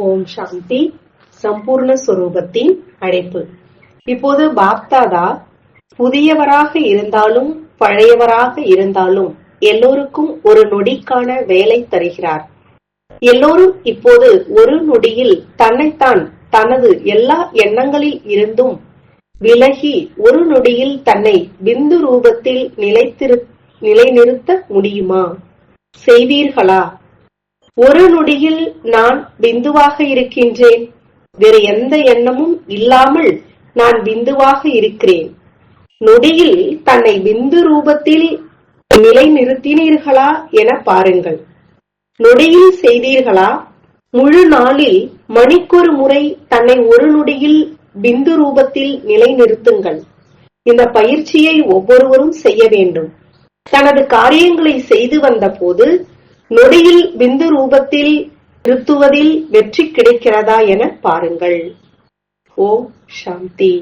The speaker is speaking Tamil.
ஓம் சாந்தி. சம்பூர்ண ஸ்வரூபத்தின் அழைப்பு. இப்போது பாப்தாதா புதியவராக இருந்தாலும் பழையவராக இருந்தாலும் எல்லோருக்கும் ஒரு நொடிக்கான வேலை தருகிறார். எல்லோரும் இப்போது ஒரு நொடியில் தன்னைத்தான் தனது எல்லா எண்ணங்களில் இருந்தும் விலகி ஒரு நொடியில் தன்னை பிந்து ரூபத்தில் நிலைநிறுத்த முடியுமா? செய்வீர்களா? ஒரு நொடியில் நான் பிந்துவாக இருக்கின்றேன், வேறு எந்த எண்ணமும் இல்லாமல் நான் பிந்துவாக இருக்கிறேன். நொடியில் தன்னை பிந்து ரூபத்தில் நிலைநிறுத்தினீர்களா என பாருங்கள். நொடியில் செய்தீர்களா? முழு நாளில் மணிக்கொரு முறை தன்னை ஒரு நொடியில் பிந்து ரூபத்தில் நிலைநிறுத்துங்கள். இந்த பயிற்சியை ஒவ்வொருவரும் செய்ய வேண்டும். தனது காரியங்களை செய்து வந்த போது நொடியில் பிந்து ரூபத்தில் நிறுத்துவதில் வெற்றி கிடைக்கிறதா என பாருங்கள். ஓம் சாந்தி.